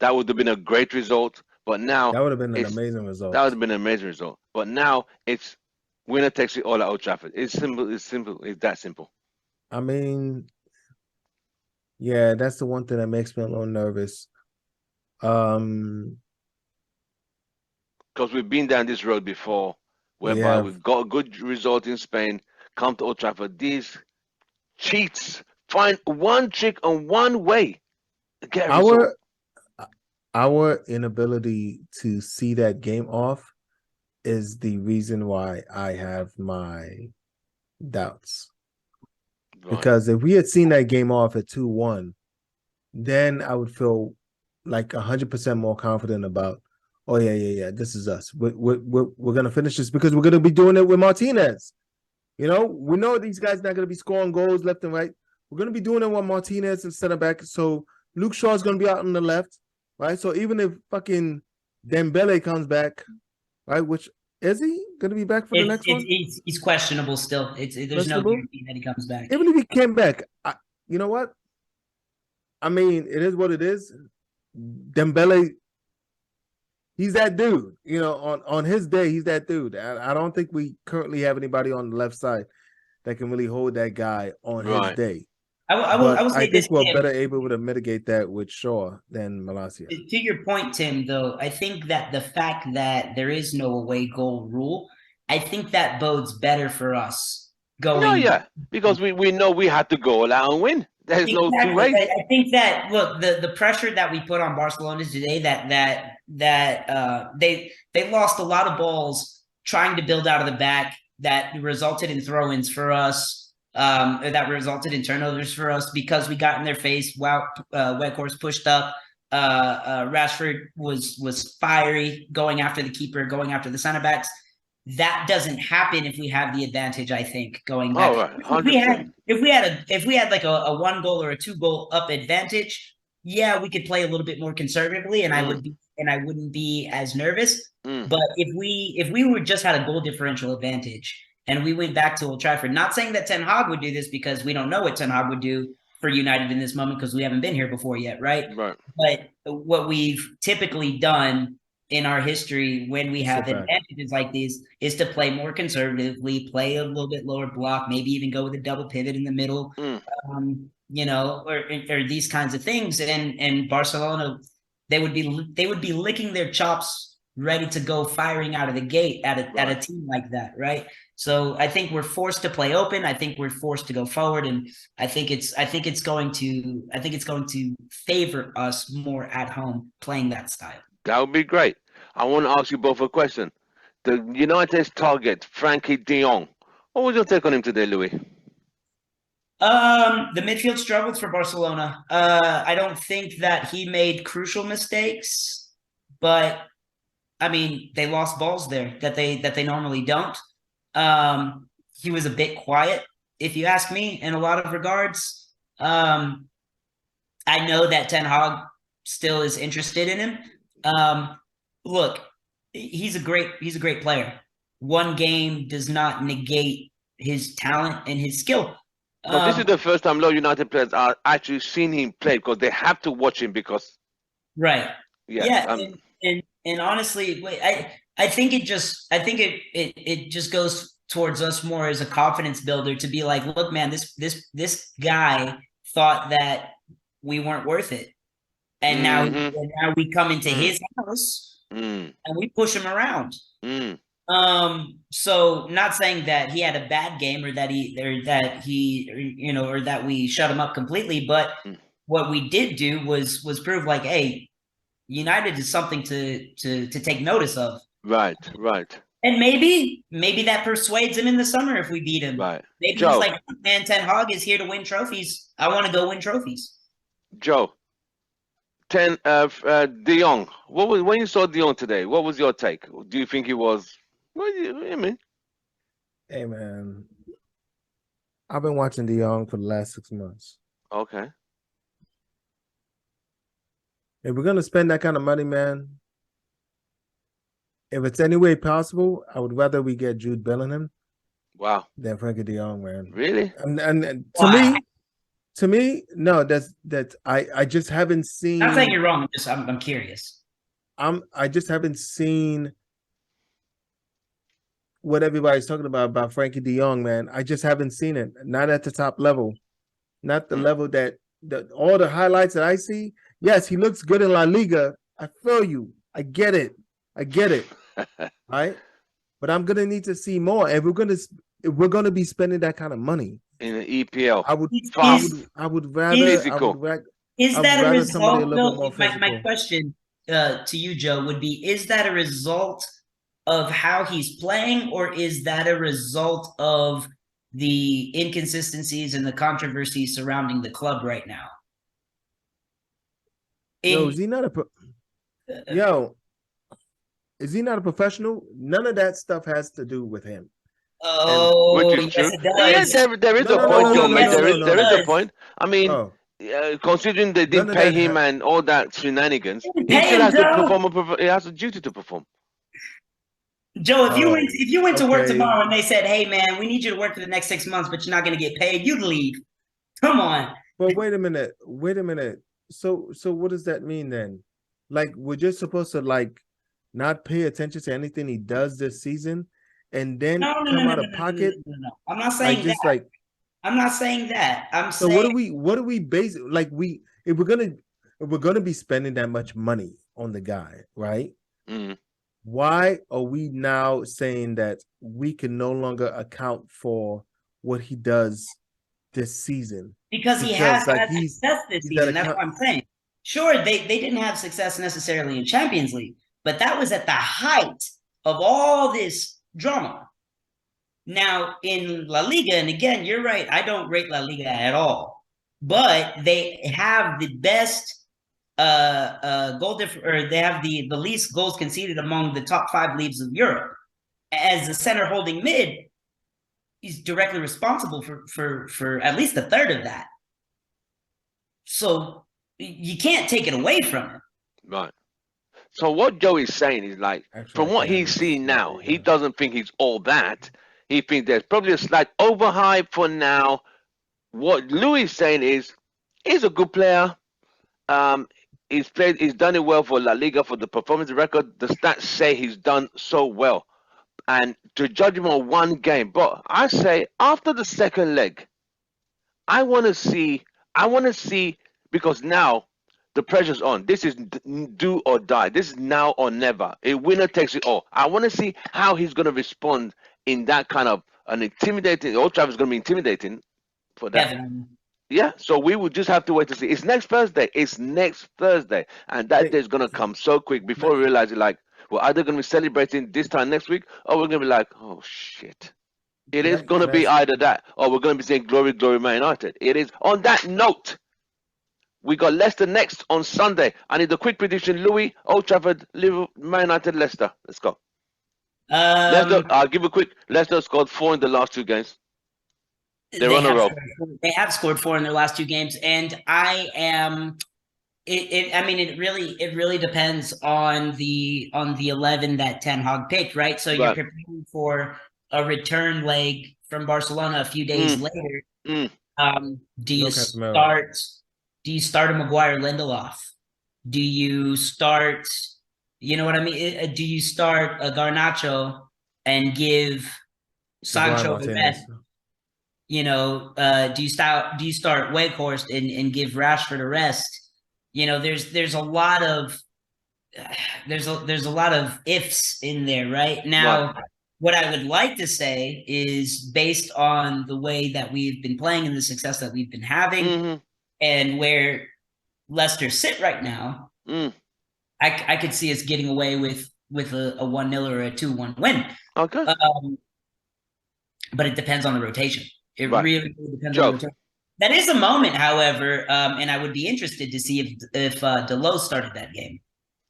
That would have been a great result. But now that would have been an amazing result. That would have been an amazing result. But now it's winner takes it all at Old Trafford. It's simple. It's simple. It's that simple. I mean, yeah, that's the one thing that makes me a little nervous. Because we've been down this road before, We whereby have. we've got a good result in Spain, come to Old Trafford. These cheats find one trick and one way to get a result. Our inability to see that game off is the reason why I have my doubts. Right. Because if we had seen that game off at 2-1, then I would feel like 100% more confident about, oh yeah, this is us. We're gonna finish this because we're gonna be doing it with Martinez. You know, we know these guys not gonna be scoring goals left and right. We're gonna be doing it with Martinez and center back. So Luke Shaw's gonna be out on the left, right? So even if fucking Dembele comes back, right? Which is he gonna be back for the next one? He's questionable still. There's no guarantee that he comes back. Even if he came back, you know what? I mean, it is what it is. Dembele, he's that dude. You know, on his day, he's that dude. I don't think we currently have anybody on the left side that can really hold that guy on his day. I think we're better able to mitigate that with Shaw than Malacia. To your point, Tim, though, I think that the fact that there is no away goal rule, I think that bodes better for us going. No, yeah, because we know we had to go all out and win. There's no two ways. I think that, look, the pressure that we put on Barcelona today, that they lost a lot of balls trying to build out of the back that resulted in throw-ins for us. Or that resulted in turnovers for us because we got in their face. Wow, Weghorst pushed up. Rashford was fiery, going after the keeper, going after the center backs. That doesn't happen if we have the advantage. I think going back. Oh, right. If we had like a 1 goal or a 2 goal up advantage, yeah, we could play a little bit more conservatively, and I wouldn't be as nervous. But if we were just had a goal differential advantage and we went back to Old Trafford, not saying that Ten Hag would do this because we don't know what Ten Hag would do for United in this moment because we haven't been here before yet, right? Right. But what we've typically done in our history when we have advantages like these is to play more conservatively, play a little bit lower block, maybe even go with a double pivot in the middle, you know, or these kinds of things. And Barcelona, they would be licking their chops, ready to go firing out of the gate at a team like that, right? So I think we're forced to play open. I think we're forced to go forward, and I think it's going to favor us more at home playing that style. That would be great. I want to ask you both a question. The United's target, Frankie de Jong. What was your take on him today, Louis? The midfield struggled for Barcelona. I don't think that he made crucial mistakes, but I mean, they lost balls there that they normally don't. He was a bit quiet, if you ask me, in a lot of regards. I know that Ten Hag still is interested in him. Look, he's a great player. One game does not negate his talent and his skill. But this is the first time United players are actually seeing him play because they have to watch him because. Right. Yeah. And honestly, I think it just goes towards us more as a confidence builder to be like, look, man, this guy thought that we weren't worth it, and now we come into his house and we push him around. So not saying that he had a bad game or that we shut him up completely, but what we did do was prove like, hey, United is something to take notice of. Right. And maybe that persuades him in the summer if we beat him. Right. Maybe Joe, he's like, man, Ten Hag is here to win trophies. I want to go win trophies. Joe, De Jong. When you saw De Jong today? What was your take? Do you think he was? What do you mean? Hey man, I've been watching De Jong for the last 6 months. Okay. If we're gonna spend that kind of money, man, if it's any way possible, I would rather we get Jude Bellingham. Wow. Than Frankie De Jong, man. Really? And to me, no. I just haven't seen. Not saying you're wrong. I'm curious. I just haven't seen what everybody's talking about Frankie De Jong, man. I just haven't seen it. Not at the top level. Not the level that all the highlights that I see. Yes, he looks good in La Liga. I feel you. I get it. Right? But I'm gonna need to see more. And if we're gonna be spending that kind of money in the EPL. I would rather somebody a little bit more physical. My question to you, Joe, would be: is that a result of how he's playing, or is that a result of the inconsistencies and the controversy surrounding the club right now? Is he not a professional? None of that stuff has to do with him. Oh, which is true. Yeah, there is a point, Joe. There is a point. I mean, considering they didn't pay him and all that shenanigans, he still has to perform. He has a duty to perform. Joe, if you went to work tomorrow and they said, "Hey, man, we need you to work for the next 6 months, but you're not going to get paid," you'd leave. Come on. But wait a minute. So what does that mean then? Like, we're just supposed to like not pay attention to anything he does this season, and then come out of pocket? No. I'm not saying that. I'm not saying that. I'm saying. So what do we base like if we're gonna be spending that much money on the guy, right? Mm. Why are we now saying that we can no longer account for what he does this season? Because he has had success this season. That's what I'm saying. Sure, they didn't have success necessarily in Champions League, but that was at the height of all this drama. Now, in La Liga, and again, you're right, I don't rate La Liga at all, but they have the best goal difference, or they have the least goals conceded among the top 5 leagues of Europe. As a center holding mid, he's directly responsible for at least a third of that. So you can't take it away from him. Right. So what Joe is saying is like, from what he's seeing now, he doesn't think he's all that. He thinks there's probably a slight overhype for now. What Louis is saying is, he's a good player. He's done it well for La Liga, for the performance record. The stats say he's done so well. And to judge him on one game, but I say after the second leg, I want to see, because now the pressure's on. This is do or die. This is now or never. A winner takes it all. I want to see how he's going to respond in that kind of an intimidating. Old Trafford's going to be intimidating for that. Definitely. Yeah, so we would just have to wait to see. It's next Thursday. And that day is going to come so quick before we realize it. Like, we're either going to be celebrating this time next week, or we're going to be like, oh, shit. It is going to be either that, or we're going to be saying, glory, glory, Man United. It is. On that note, we got Leicester next on Sunday. I need a quick prediction. Louis, Old Trafford, Liverpool, Man United, Leicester. Let's go. Leicester, I'll give a quick. Leicester scored 4 in the last 2 games. They're on a roll. They have scored 4 in their last 2 games, and I am. It really depends on the 11 that Ten Hag picked, right? So you're preparing for a return leg from Barcelona a few days later. Do you start a Maguire Lindelof? Do you start? You know what I mean? Do you start a Garnacho and give Sancho the rest? You know, do you start Weghorst and give Rashford a rest? You know, there's a lot of ifs in there right now. What I would like to say is, based on the way that we've been playing and the success that we've been having, and where Leicester sit right now, I could see us getting away with a 1-0 or a 2-1 win. Okay. But it depends on the rotation. It really depends on the rotation. That is a moment, however, and I would be interested to see if Deleuze started that game,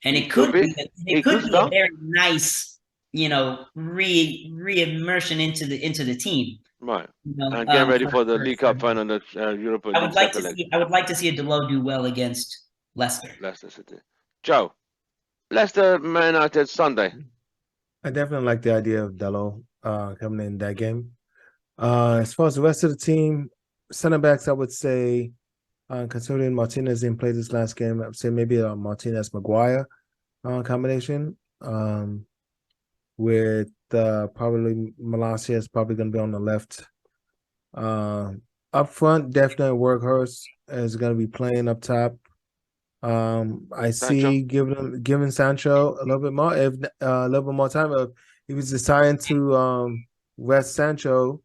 and it could be a very nice, you know, re-immersion into the team. Right. You know, and get ready for the League Cup final, the Europa League. I would like to see a Deleuze do well against Leicester. Leicester City. Joe, Leicester Man United Sunday. I definitely like the idea of Deleuze coming in that game. As far as the rest of the team, center backs, I would say, considering Martinez didn't play this last game, I would say maybe a Martinez-Maguire combination, with probably Malacia is probably going to be on the left. Up front, definitely Weghorst is going to be playing up top. I see giving Sancho a little bit more, if a little bit more time. If he was deciding to rest Sancho,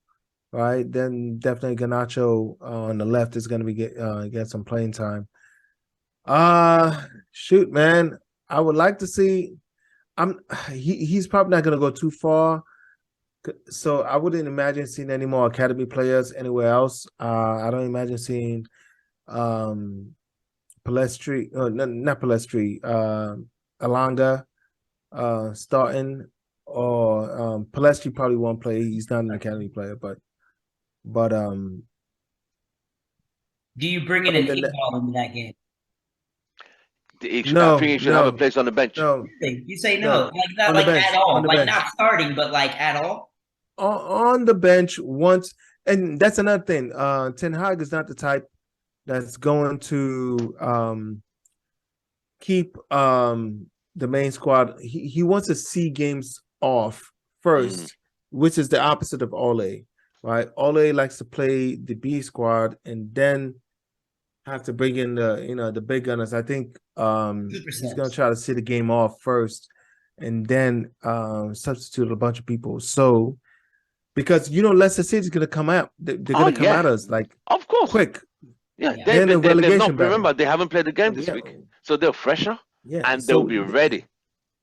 right, then definitely Garnacho on the left is going to be get some playing time. Shoot, man, I would like to see. He's probably not going to go too far, so I wouldn't imagine seeing any more academy players anywhere else. I don't imagine seeing Palestri, not Palestri, Alanga starting, or Palestri probably won't play. He's not an academy player, but do you bring in an Iqbal into that game? I think he should have a place on the bench. No, you say no, like not like bench, at all, like not starting, but like at all. On the bench once, and that's another thing. Ten Hag is not the type that's going to keep the main squad. He wants to see games off first, which is the opposite of Ole, right? Ole likes to play the B squad and then have to bring in the big gunners. I think he's gonna try to see the game off first and then substitute a bunch of people. So because Leicester City's gonna come out, they're gonna come at us like of course quick. Yeah, remember they haven't played the game this week, so they're fresher. Yeah, and they'll be ready.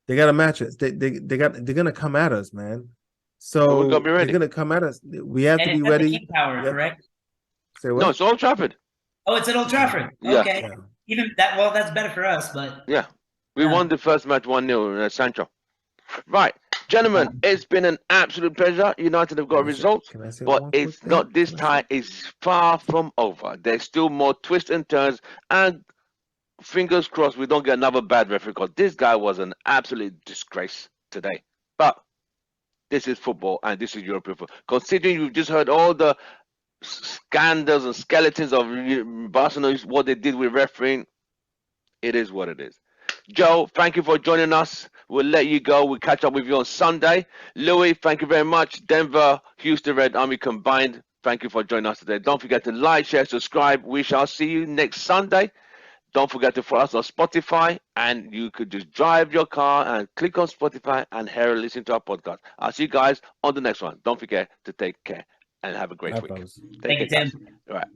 They got to match us. They're gonna come at us, man. So we're gonna be ready. They're gonna come at us. We have to be ready. King Power, correct? Say what? No, it's Old Trafford. Oh, it's at Old Trafford. Yeah. Okay. Yeah. Even that. Well, that's better for us, but yeah, we won the first match 1-0. Sancho. Right, gentlemen, it's been an absolute pleasure. United have got results, but it's not this time. It's far from over. There's still more twists and turns, and fingers crossed we don't get another bad referee, because this guy was an absolute disgrace today. But this is football, and this is European football. Considering you've just heard all the scandals and skeletons of Barcelona, what they did with refereeing, it is what it is. Joe, thank you for joining us. We'll let you go. We'll catch up with you on Sunday. Louis, thank you very much. Denver, Houston Red Army combined, thank you for joining us today. Don't forget to like, share, subscribe. We shall see you next Sunday. Don't forget to follow us on Spotify, and you could just drive your car and click on Spotify and hear and listen to our podcast. I'll see you guys on the next one. Don't forget to take care and have a great week. Thank you, Tim. All right.